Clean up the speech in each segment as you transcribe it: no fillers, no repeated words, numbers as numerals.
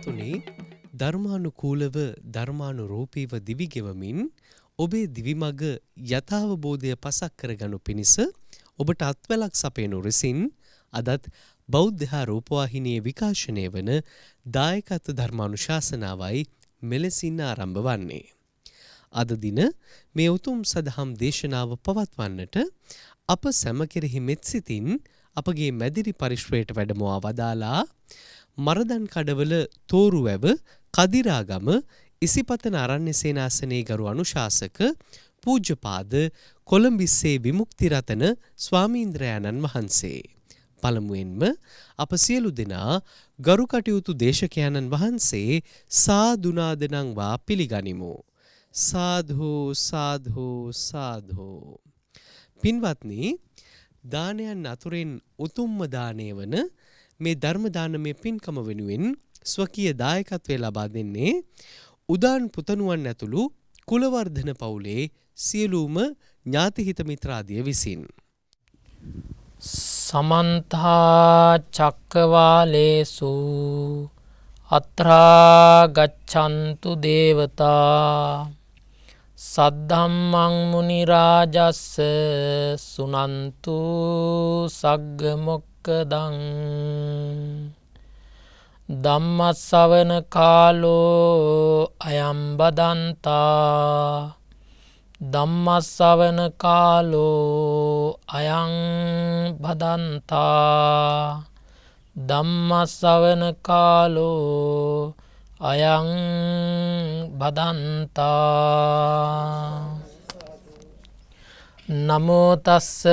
පින්වතුනි, ධර්මානුකූලව ධර්මානුරූපීව දිවිගෙවමින් ඔබේ දිවිමග යථාවබෝධය පසක් කරගනු පිණිස ඔබට අත්වැලක් සපයනු රිසින් අදත් බෞද්ධ රූපවාහිනියේ විකාශනය වන දායකත්ව ධර්මානුශාසනාවයි මෙලෙසින් ආරම්භ වන්නේ. අද දින මේ උතුම් සදහම් දේශනාව පවත්වන්නට අප සැම කෙරෙහි මෙත් සිතින් අපගේ මැදිරි පරිශ්‍රයට වැඩමවා වදාලා මරදන් කඩවල තෝරුවැව කදිරාගම ඉසිපතන අරණ්‍ය සේනාසනයේ ගරු අනුශාසක පූජ්‍යපාද කොළඹිස්සේ විමුක්තිරතන ස්වාමීන්ද්‍රයාණන් වහන්සේ. පළමුවෙන්ම අප සියලු දෙනා ගරු කටයුතු දේශකයන්න් වහන්සේ සාදුනාදනංවා පිළිගනිමු. සාධු සාධු සාධු. පින්වත්නි, දානයන් අතුරෙන් උතුම්ම දානය වන මේ ධර්ම දානමය පින්කම වෙනුවෙන් ස්වකීය දායකත්වය ලබා දෙන්නේ උදාන් පුතණුවන් ඇතුළු කුලවර්ධන පවුලේ සියලුම ඥාතිහිත මිත්‍රාදිය විසින්. සමන්ත චක්කවාලේසු අත්‍රා ගච්ඡන්තු දේවතා සද්ධම්මං මුනි රාජස්ස සුනන්තු සග්ග මොක්කදං ධම්මස්සවන කාලෝ අයම් බදන්තා ධම්මස්සවන කාලෝ අයං බදන්තා ධම්මස්සවන කාලෝ අයං බදන්තා. නමෝ තස්ස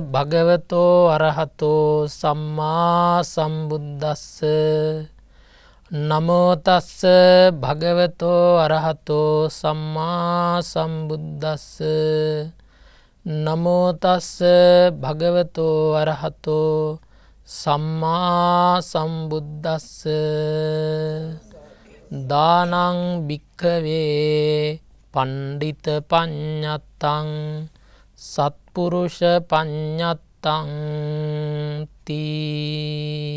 භගවතෝ අරහතෝ සම්මා සම්බුද්දස්ස. නමෝ තස්ස භගවතෝ අරහතෝ සම්මා සම්බුද්දස්ස. නමෝ තස්ස භගවතෝ අරහතෝ සම්මා සම්බුද්දස්ස. දානං භික්ඛවේ පණ්ඩිත පඤ්ඤත්තං සත්පුරුෂ පඤ්ඤත්තං තී.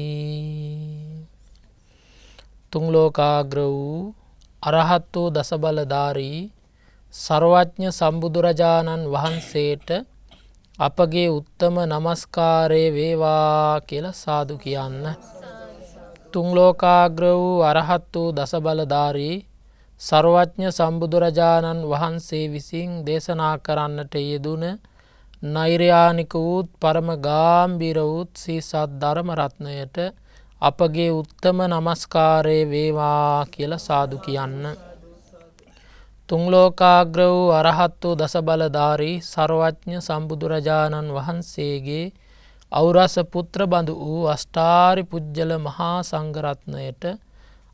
තුන් ලෝකාග්‍ර වූ අරහත් වූ දසබලධාරී සර්වඥ සම්බුදුරජාණන් වහන්සේට අපගේ උත්තම නමස්කාරය වේවා කියලා සාදු කියන්න. තුන් ලෝකාග්‍ර වූ අරහත් වූ දසබලධාරී සර්වඥ සම්බුදුරජාණන් වහන්සේ විසින් දේශනා කරන්නට යෙදුන නෛර්යානික වූත් පරම ගාම්භීර වූත් සී සත් ධර්ම රත්නයට අපගේ උත්තම නමස්කාරය වේවා කියලා සාදු කියන්න. තුන් ලෝකාග්‍ර වූ අරහත් වූ දසබලධාරී සර්වඥ සම්බුදුරජාණන් වහන්සේගේ ඖරස පුත්‍ර බඳු වූ අෂ්ටාරි පුජ්‍යල මහා සංඝරත්නයට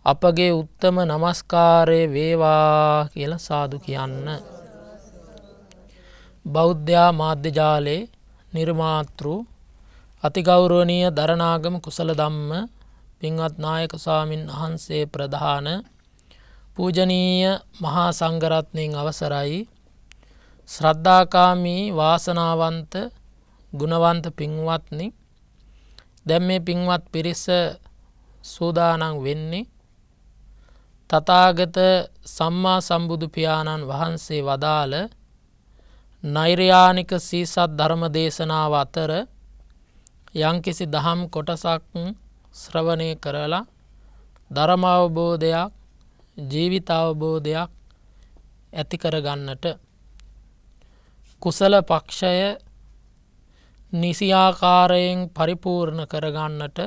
අපගේ උත්තම නමස්කාරය වේවා කියලා සාදු කියන්න. බෞද්ධ මාධ්‍ය ජාලේ නිර්මාතෘ අතිගෞරවනීය දරණාගම කුසල ධම්ම පින්වත් නායක ස්වාමින් වහන්සේ ප්‍රධාන පූජනීය මහා සංඝරත්නයන් අවසරයි. ශ්‍රද්ධාකාමී වාසනාවන්ත ගුණවන්ත පින්වත්නි, දැන් මේ පින්වත් පිරිස සූදානම් වෙන්නේ තථාගත සම්මා සම්බුදු පියාණන් වහන්සේ වදාළ නෛර්යානික සීසත් ධර්ම දේශනාව අතර යම්කිසි දහම් කොටසක් ශ්‍රවණය කරලා ධර්ම අවබෝධයක් ජීවිත අවබෝධයක් ඇති කරගන්නට, කුසල පක්ෂය නිසියාකාරයෙන් පරිපූර්ණ කරගන්නට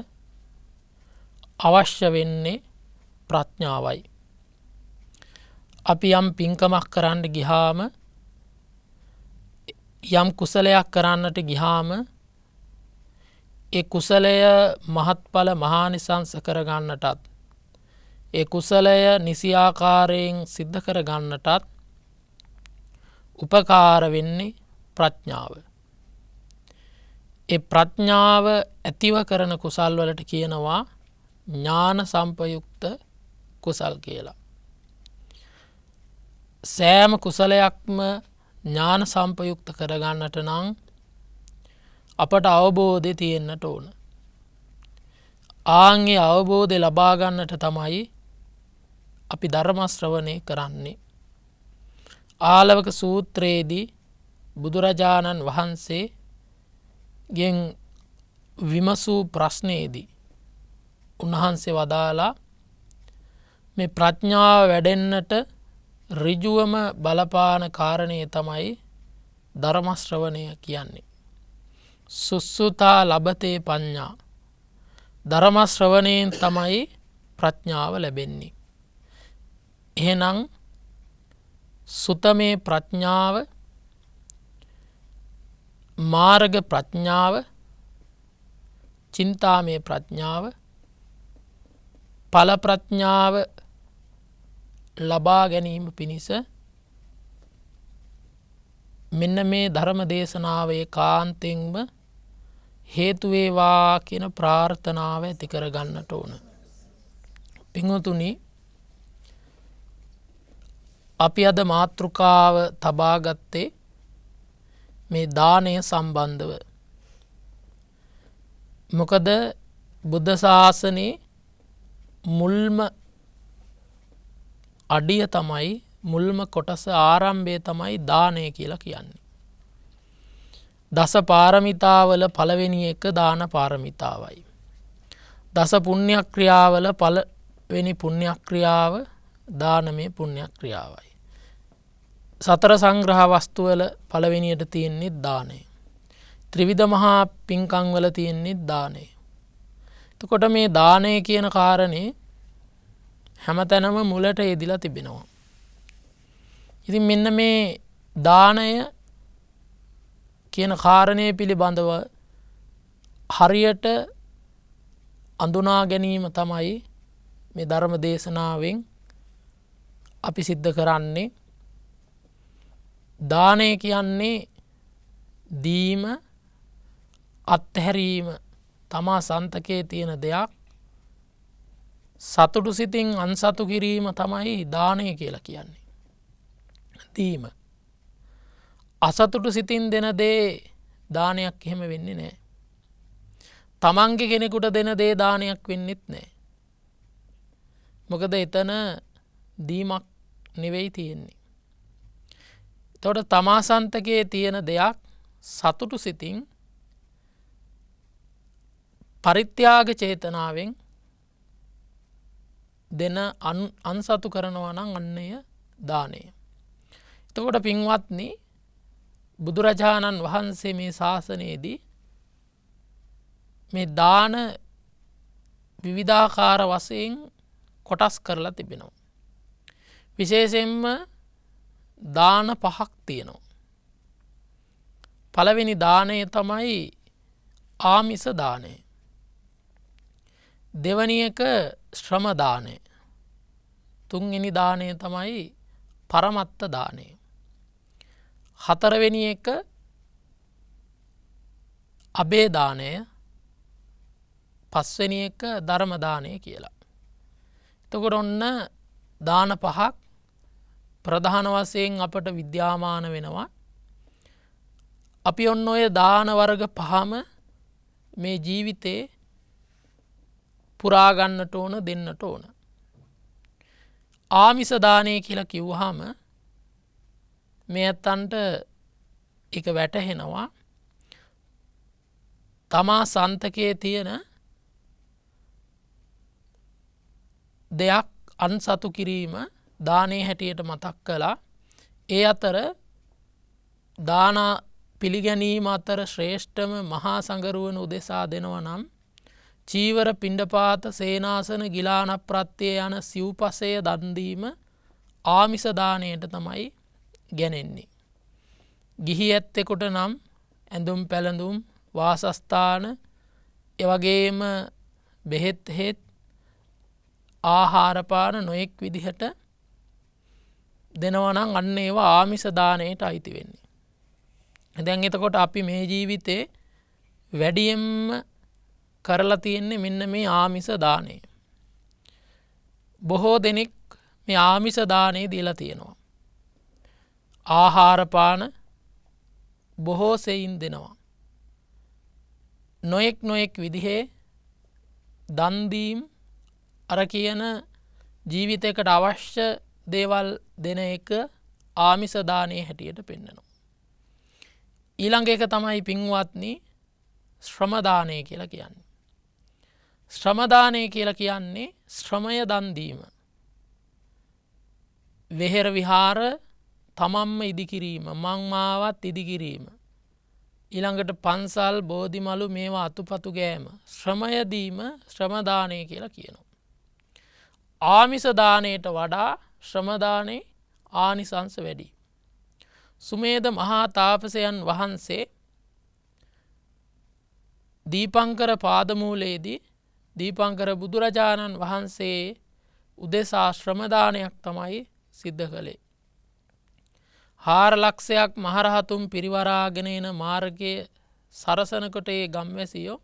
අවශ්‍ය වෙන්නේ ප්‍රඥාවයි. අපි යම් පින්කමක් කරන්න ගියාම, යම් කුසලයක් කරන්නට ගියාම ඒ කුසලය මහත්ඵල මහානිසංස කරගන්නටත්, ඒ කුසලය නිසියාකාරයෙන් සිද්ධ කරගන්නටත් උපකාර වෙන්නේ ප්‍රඥාව. ඒ ප්‍රඥාව ඇතිව කරන කුසල් වලට කියනවා ඥාන සම්පයුක්ත කුසල් කියලා. සෑම කුසලයක්ම ඥාන සම්පයුක්ත කරගන්නට නම් අපට අවබෝධය තියෙන්නට ඕන. ආන්ගේ අවබෝධය ලබා ගන්නට තමයි අපි ධර්ම ශ්‍රවණය කරන්නේ. ආලවක සූත්‍රයේදී බුදුරජාණන් වහන්සේ ගෙන් විමසූ ප්‍රශ්නයේදී උන්වහන්සේ වදාලා මේ ප්‍රඥාව වැඩෙන්නට ඍජුවම බලපාන කාරණය තමයි ධර්ම ශ්‍රවණය කියන්නේ. සුස්සුතා ලබතේ පඤ්ඤා. ධර්ම ශ්‍රවණයෙන් තමයි ප්‍රඥාව ලැබෙන්නේ. එහෙනම් සුතමේ ප්‍රඥාව, මාර්ග ප්‍රඥාව, චින්තාමේ ප්‍රඥාව, ඵල ප්‍රඥාව ලබා ගැනීම පිණිස මෙන්න මේ ධර්ම දේශනාවේ කාන්තෙන්ම හේතු වේවා කියන ප්‍රාර්ථනාව ඇති කර ගන්නට ඕන. පින්වතුනි, අපි අද මාතෘකාව තබා ගත්තේ මේ දානය සම්බන්ධව. මොකද බුද්ධ ශාසනයේ මුල්ම අඩිය තමයි, මුල්ම කොටස ආරම්භය තමයි දානය කියලා කියන්නේ. දස පාරමිතාවල පළවෙනි එක දාන පාරමිතාවයි. දස පුණ්‍යක්‍රියාවල පළවෙනි පුණ්‍යක්‍රියාව දානමය පුණ්‍යක්‍රියාවයි. සතර සංග්‍රහ වස්තුවල පළවෙනියට තියෙන්නේ දානය. ත්‍රිවිධ මහා පින්කම් වල තියෙන්නේ දානය. එතකොට මේ දානය කියන කාරණේ හැමතැනම මුලට යෙදිලා තිබෙනවා. ඉතින් මෙන්න මේ දානය කියන කාරණය පිළිබඳව හරියට අඳුනා ගැනීම තමයි මේ ධර්ම දේශනාවෙන් අපි සිද්ධ කරන්නේ. දානය කියන්නේ දීම, අත්හැරීම, තමා සන්තකයේ තියෙන දෙයක් සතුටු සිතින් අන්සතු කිරීම තමයි දානය කියලා කියන්නේ. දීම. අසතුටු සිතින් දෙන දේ දානයක් එහෙම වෙන්නේ නැහැ. තමන්ගේ කෙනෙකුට දෙන දේ දානයක් වෙන්නෙත් නැහැ. මොකද එතන දීමක් නෙවෙයි තියෙන්නේ. එතකොට තමා සන්තකයේ තියෙන දෙයක් සතුටු සිතින් පරිත්‍යාග චේතනාවෙන් දෙන අන්සතු කරනවා නම් අන්නය දානය. එතකොට පින්වත්නි, බුදුරජාණන් වහන්සේ මේ ශාසනයේදී මේ දාන විවිධාකාර වශයෙන් කොටස් කරලා තිබෙනවා. විශේෂයෙන්ම දාන පහක් තියෙනවා. පළවෙනි දානය තමයි ආමිස දානය. දෙවැනි එක ශ්‍රම දානය. තුන්වෙනි දානය තමයි පරමත්ත දානය. හතරවෙනි එක අබේ දානය. පස්වෙනි එක ධර්ම දානය කියලා. එතකොට ඔන්න දාන පහක් ප්‍රධාන වශයෙන් අපට විද්‍යාමාන වෙනවා. අපි ඔන්න ඔය දාන වර්ග පහම මේ ජීවිතේ පුරා ගන්නට ඕන, දෙන්නට ඕන. ආමිස දානය කියලා කිව්වහම මේ ඇත්තන්ට එක වැටහෙනවා. තමා සන්තකයේ තියෙන දෙයක් අන්සතු කිරීම දානයේ හැටියට මතක් කළා. ඒ අතර දාන පිළිගැනීම අතර ශ්‍රේෂ්ඨම මහා සංගරුවන උදෙසා දෙනවා නම් චීවර, පිණ්ඩපාත, සේනාසන, ගිලාන ප්‍රත්‍ය යන සිව්පසය දන් දීම ආමිස දානයට තමයි ගැනෙන්නේ. ගිහි ඇත්තෙකුට නම් ඇඳුම් පැළඳුම්, වාසස්ථාන, එවැගේම බෙහෙත් හෙත්, ආහාරපාන නොයෙක් විදිහට දෙනවා නම් අන්න ඒවා ආමිස දානයට අයිති වෙන්නේ. දැන් එතකොට අපි මේ ජීවිතේ වැඩියෙන්ම කරලා තියෙන්නේ මෙන්න මේ ආමිස දානය. බොහෝ දෙනෙක් මේ ආමිස දානය දීලා තියෙනවා. ආහාරපාන බොහෝ සෙයින් දෙනවා. නොයෙක් විදිහේ දන් දීම්, අර කියන ජීවිතයකට අවශ්‍ය දේවල් දෙන එක ආමිස දානයේ හැටියට පෙන්වනවා. ඊළඟ එක තමයි පින්වත්නි ශ්‍රම දානය කියලා කියන්නේ. ශ්‍රම දානය කියලා කියන්නේ ශ්‍රමය දන් දීම. වෙහෙර විහාර තමන්ම ඉදිකිරීම, මං මාවත් ඉදිකිරීම. ඊළඟට පන්සල් බෝධිමලු මේවා අතුපතු ගෑම. ශ්‍රමය දීම ශ්‍රම දානය කියලා කියනවා. ආමිස දානයට වඩා ශ්‍රම දානේ ආනිසංස වැඩි. සුමේද මහා තාපසයන් වහන්සේ දීපංකර පාදමූලයේදී දීපංකර බුදුරජාණන් වහන්සේ උදෙසා ශ්‍රම දානයක් තමයි සිද්ධ කළේ. 4,00,000ක් මහරහතුන් පිරිවරාගෙන එන මාර්ගයේ සරසනකොට ඒ ගම්වැසියෝ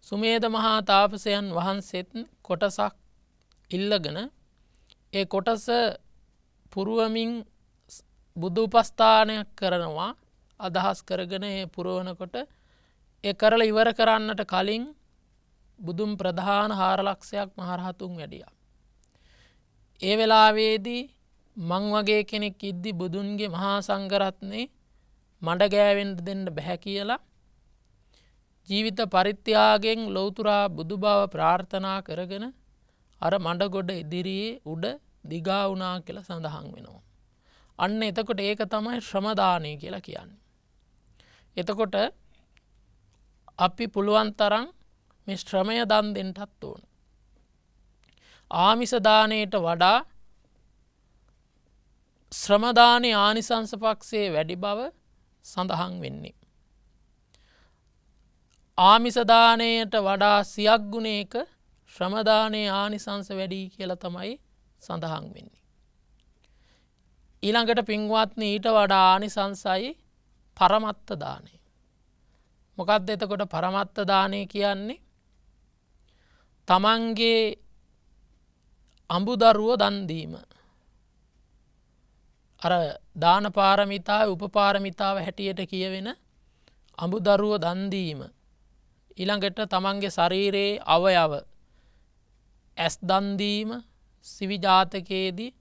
සුමේද මහා තාපසයන් වහන්සේත් කොටසක් ඉල්ලගෙන ඒ කොටස පුරවමින් බුදු උපස්ථානයක් කරනවා. අදහස් කරගෙන ඒ පුරවනකොට ඒ කරලා ඉවර කරන්නට කලින් බුදුන් ප්‍රධාන 4,00,000ක් මහරහතුන් වැඩියා. ඒ වෙලාවේදී මං වගේ කෙනෙක් ඉද්දි බුදුන්ගේ මහා සංඝරත්නේ මඩ ගෑවෙන්න දෙන්න බෑ කියලා ජීවිත පරිත්‍යාගයෙන් ලෞතුරා බුදු බව ප්‍රාර්ථනා කරගෙන අර මඩ ගොඩ ඉදිරියේ උඩ දිගා වුණා කියලා සඳහන් වෙනවා. අන්න එතකොට ඒක තමයි ශ්‍රම දානය කියලා කියන්නේ. එතකොට අපි පුළුවන් තරම් මේ ශ්‍රමය දන් දෙන්නත් ඕන. ආමිස දානයට වඩා ශ්‍රම දානේ ආනිසංස පක්ෂයේ වැඩි බව සඳහන් වෙන්නේ. ආමිස දානයට වඩා 100ක් ගුණයක ශ්‍රම දානේ ආනිසංස වැඩි කියලා තමයි සඳහන් වෙන්නේ. ඊළඟට පින්වත්නි ඊට වඩා ආනිසංසයි පරමත්ත දානය. මොකක්ද එතකොට පරමත්ත දානය කියන්නේ? තමන්ගේ අඹදරුව දන් දීම. අර දාන පාරමිතාව උපපාරමිතාව හැටියට කියවෙන අඹදරුව දන් දීම. ඊළඟට තමන්ගේ ශරීරයේ අවයව ඇස් දන් දීම, සිවි ජාතකයේදී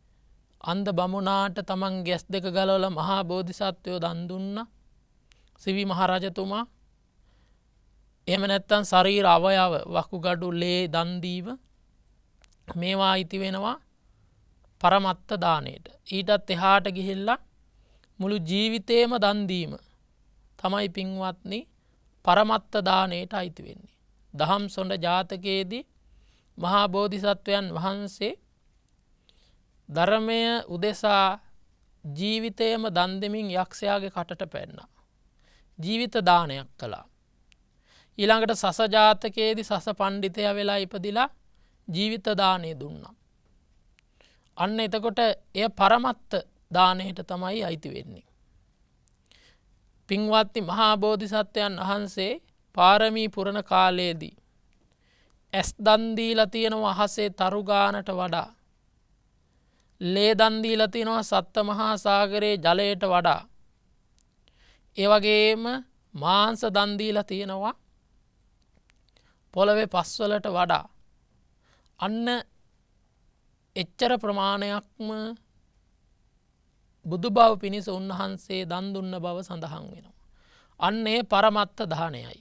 අන්ධ බමුණාට තමන්ගේ ඇස් දෙක ගලවලා මහා බෝධිසත්වයෝ දන් දුන්නා. සිවි මහරජතුමා එහෙම නැත්නම් ශරීර අවයව වකුගඩු ලේ දන් දීම මේවා අයිති වෙනවා පරමත්ත දාණයට. ඊටත් එහාට ගිහිල්ලා මුළු ජීවිතේම දන් දීම තමයි පින්වත්නි පරමත්ත දාණයට අයිති වෙන්නේ. දහම් සොඬ ජාතකයේදී මහා බෝධිසත්වයන් වහන්සේ ධර්මය උදෙසා ජීවිතයම දන් දෙමින් යක්ෂයාගේ කටට පැන්නා. ජීවිත දානයක් කළා. ඊළඟට සස ජාතකයේදී සස පණ්ඩිතයා වෙලා ඉපදිලා ජීවිත දානය දුන්නා. අන්න එතකොට එය පරමත්ත දානයට තමයි අයිති වෙන්නේ. පින්වත්නි මහා බෝධිසත්වයන් වහන්සේ පාරමී පුරණ කාලයේදී ඇස් දන් දීලා තියෙනවා අහසේ තරු ගානට වඩා. ලේ දන් දීලා තියෙනවා සත්ත මහා සාගරයේ ජලයට වඩා. ඒ වගේම මාංශ දන් දීලා තියෙනවා පොළවේ පස්වලට වඩා. අන්න එච්චර ප්‍රමාණයක්ම බුදු බව පිණිස උන්වහන්සේ දන් දුන්න බව සඳහන් වෙනවා. අන්න ඒ පරමත්ත දානයයි.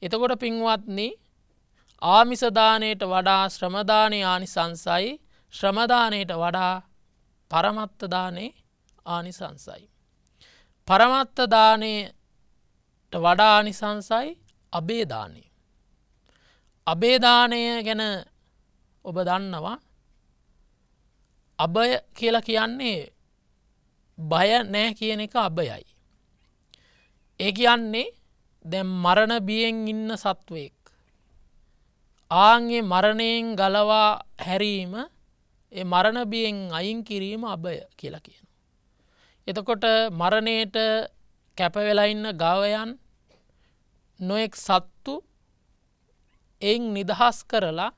එතකොට පින්වත්නි ආමිස දානයට වඩා ශ්‍රම දානේ ආනිසංසයි, ශ්‍රම දානයට වඩා පරමත්ත දානේ ආනිසංසයි. පරමත්ත දානයට වඩා ආනිසංසයි අබේ දානය. අබේ දානය ගැන ඔබ දන්නවා. අබය කියලා කියන්නේ බය නැහැ කියන එක අබයයි. ඒ කියන්නේ දැන් මරණ බියෙන් ඉන්න සත්වයෙක් ආන්ගේ මරණයෙන් ගලවා හැරීම, ඒ මරණ බියෙන් අයින් කිරීම අබය කියලා කියනවා. එතකොට මරණයට කැප වෙලා ඉන්න ගවයන් නොඑක් සත්තු එයින් නිදහස් කරලා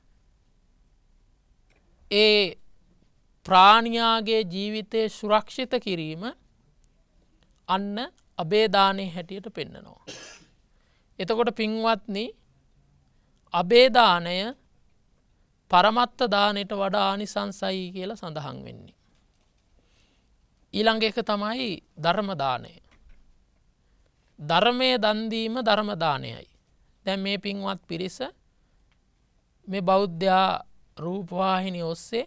ඒ ප්‍රාණියාගේ ජීවිතය සුරක්ෂිත කිරීම අන්න අබේ දානේ හැටියට පෙන්නනවා. එතකොට පින්වත්නි අබේ දානය පරමත්ත දානයට වඩා ආනිසංසයි කියලා සඳහන් වෙන්නේ. ඊළඟ එක තමයි ධර්ම දානය. ධර්මයේ දන් දීම ධර්ම දානයයි. දැන් මේ පින්වත් පිරිස මේ බෞද්ධ රූපවාහිනිය ඔස්සේ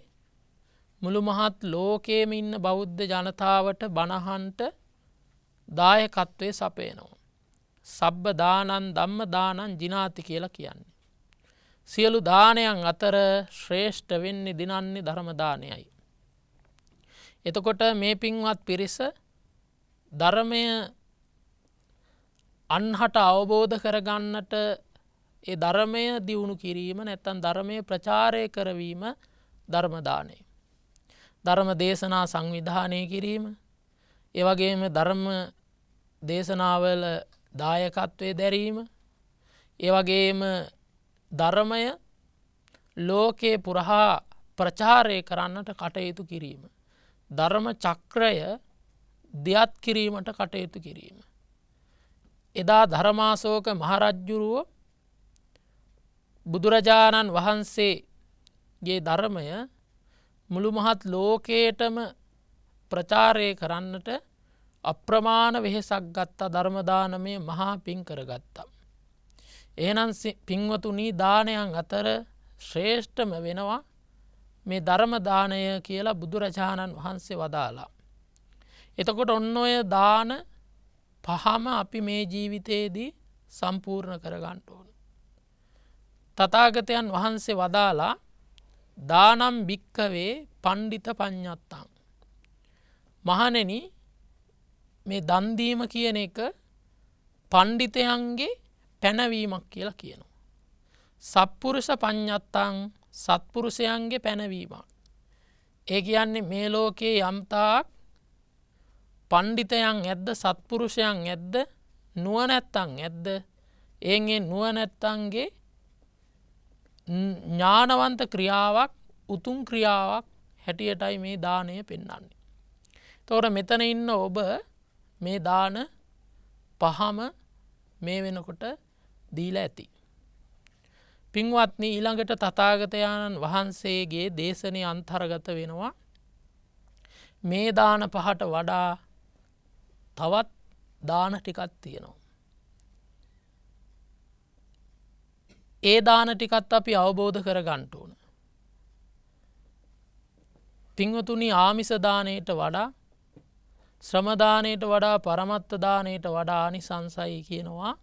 මුළු මහත් ලෝකයේම ඉන්න බෞද්ධ ජනතාවට බණහන්ට දායකත්වයේ සපයනවා. සබ්බ දානං ධම්ම දානං ජිනාති කියලා කියන්නේ. සියලු දානයන් අතර ශ්‍රේෂ්ඨ වෙන්නේ දිනන්නේ ධර්ම දානයයි. එතකොට මේ පින්වත් පිරිස ධර්මය අන්හට අවබෝධ කරගන්නට ඒ ධර්මය දියුණු කිරීම නැත්තම් ධර්මය ප්‍රචාරය කරවීම ධර්ම දානය. ධර්ම දේශනා සංවිධානය කිරීම, ඒ වගේම ධර්ම දේශනාවල දායකත්වයේ දැරීම, ඒ වගේම ධර්මය ලෝකේ පුරහා ප්‍රචාරය කරන්නට කටයුතු කිරීම. ධර්ම චක්‍රය දියත් කිරීමට කටයුතු කිරීම. එදා ධර්මාශෝක මහරජ්ජුරුව බුදුරජාණන් වහන්සේගේ ධර්මය මුළු මහත් ලෝකයටම ප්‍රචාරය කරන්නට අප්‍රමාණ වෙහෙසක් ගත්තා. ධර්ම දානමය මහා පින් කරගත්තා. එහෙනම් පින්වතුනි දානයන් අතර ශ්‍රේෂ්ඨම වෙනවා මේ ධර්ම දානය කියලා බුදුරජාණන් වහන්සේ වදාලා. එතකොට ඔන්න ඔය දාන පහම අපි මේ ජීවිතයේදී සම්පූර්ණ කරගන්න ඕන. තථාගතයන් වහන්සේ වදාලා දානම් භික්කවේ පණ්ඩිත පඤ්ඤත්තං. මහණෙනි මේ දන් දීම කියන එක පණ්ඩිතයන්ගේ පැනවීමක් කියලා කියනවා. සත්පුරුෂ පඤ්ඤත්තං සත්පුරුෂයන්ගේ පැනවීමක්. ඒ කියන්නේ මේ ලෝකේ යම්තාක් පණ්ඩිතයන් ඇද්ද සත්පුරුෂයන් ඇද්ද නුවණැත්තන් ඇද්ද එන්නේ නුවණැත්තන්ගේ ඥානවන්ත ක්‍රියාවක් උතුම් ක්‍රියාවක් හැටියටයි මේ දාණය පෙන්වන්නේ. එතකොට මෙතන ඉන්න ඔබ මේ දාන පහම මේ වෙනකොට දීලා ඇති. පින්වත්නි ඊළඟට තථාගතයන්න් වහන්සේගේ දේශනේ අන්තර්ගත වෙනවා මේ දාන පහට වඩා තවත් දාන ටිකක් තියෙනවා. ඒ දාන ටිකත් අපි අවබෝධ කරගන්න ඕන. පින්වතුනි ආමිස දානයට වඩා ශ්‍රම දානයට වඩා පරමත්ත දානයට වඩා ආනිසංසයි කියනවා.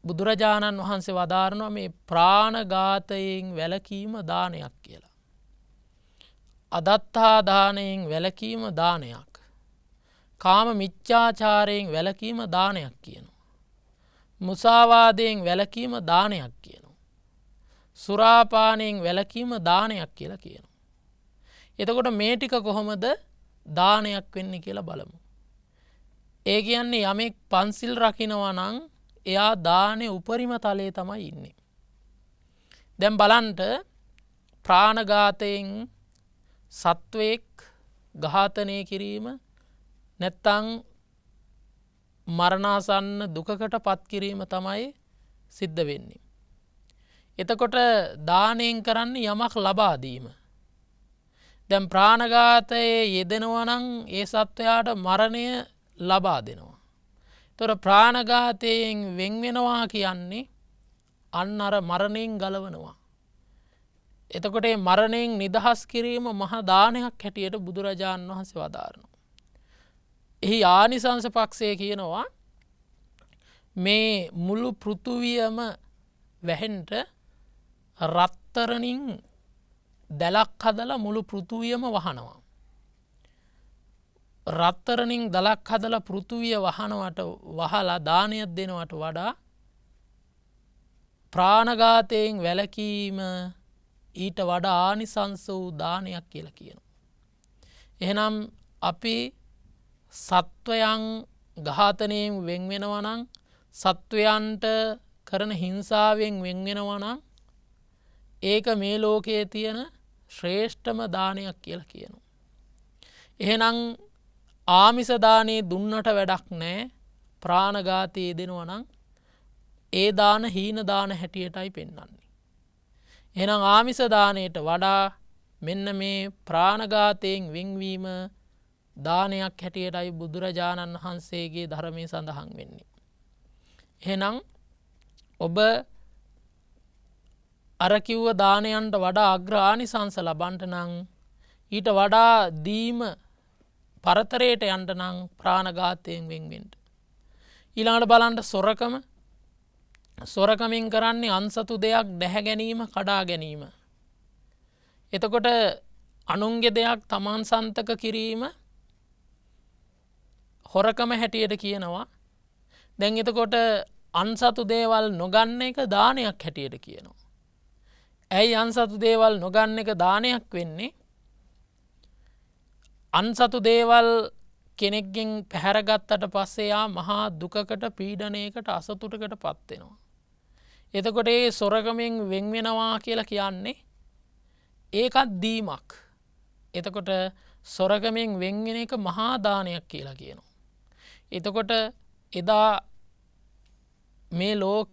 බුදුරජාණන් වහන්සේ වදාරනවා මේ ප්‍රාණඝාතයෙන් වැළකීම දානයක් කියලා. අදත්තා දානයෙන් වැළකීම දානයක්. කාම මිච්ඡාචාරයෙන් වැළකීම දානයක් කියනවා. මුසාවාදයෙන් වැළකීම දානයක් කියනවා. සුරාපානයෙන් වැළකීම දානයක් කියලා කියනවා. එතකොට මේ ටික කොහොමද දානයක් වෙන්නේ කියලා බලමු. ඒ කියන්නේ යමෙක් පන්සිල් රකින්නවා නම් එයා දානේ උපරිම තලයේ තමයි ඉන්නේ. දැන් බලන්න ප්‍රාණඝාතයෙන් සත්වයක් ඝාතනය කිරීම නැත්තම් මරණාසන්න දුකකට පත් කිරීම තමයි සිද්ධ වෙන්නේ. එතකොට දාණයෙන් කරන්නේ යමක් ලබා දීම. දැන් ප්‍රාණඝාතයේ යෙදෙනවා නම් ඒ සත්වයාට මරණය ලබා දෙනවා. ඒතර ප්‍රාණඝාතයෙන් වෙන් වෙනවා කියන්නේ අන්න අර මරණයෙන් ගලවනවා. එතකොට මේ මරණයෙන් නිදහස් කිරීම මහා දානයක් හැටියට බුදුරජාණන් වහන්සේ වදාරනවා. එහි ආනිසංස පක්ෂය කියනවා මේ මුළු පෘථුවියම වැහෙන්ට රත්තරණින් දැලක් හදලා මුළු පෘථුවියම වහනවා. රත්තරණින් දලක් හදලා පෘථුවිය වහනවට වහලා දානයක් දෙනවට වඩා ප්‍රාණඝාතයෙන් වැළකීම ඊට වඩා ආනිසංස වූ දානයක් කියලා කියනවා. එහෙනම් අපි සත්වයන් ඝාතනයෙන් වෙන් වෙනවා නම් සත්වයන්ට කරන හිංසාවෙන් වෙන් වෙනවා නම් ඒක මේ ලෝකයේ තියෙන ශ්‍රේෂ්ඨම දානයක් කියලා කියනවා. එහෙනම් ආමිස දානේ දුන්නට වැඩක් නැහැ. ප්‍රාණඝාතයේ දෙනවා නම් ඒ දාන හීන දාන හැටියටයි පෙන්වන්නේ. එහෙනම් ආමිස දානයට වඩා මෙන්න මේ ප්‍රාණඝාතයෙන් වෙන්වීම දානයක් හැටියටයි බුදුරජාණන් වහන්සේගේ ධර්මයේ සඳහන් වෙන්නේ. එහෙනම් ඔබ අර කිව්ව දානයන්ට වඩා අග්‍රානිසංස ලබන්නට නම් ඊට වඩා දීම පරතරයට යන්න නම් ප්‍රාණඝාතයෙන් වෙන් වෙන්න. ඊළඟට බලන්න සොරකමින් කරන්නේ අන්සතු දෙයක් දැහැ ගැනීම, කඩා ගැනීම. එතකොට අනුන්ගේ දෙයක් තමන් සන්තක කිරීම හොරකම හැටියට කියනවා. දැන් එතකොට අන්සතු දේවල් නොගන්න එක දානයක් හැටියට කියනවා. ඇයි අන්සතු දේවල් නොගන්න එක දානයක් වෙන්නේ? අන්සතු දේවල් කෙනෙක්ගෙන් පැහැරගත්තට පස්සේ යා මහා දුකකට, පීඩනයකට, අසතුටකට පත් වෙනවා. එතකොට ඒ සොරකමෙන් වෙන් වෙනවා කියලා කියන්නේ ඒකත් දීමක්. එතකොට සොරකමෙන් වෙන් වෙන එක මහා දානයක් කියලා කියනවා. එතකොට එදා මේ ලෝක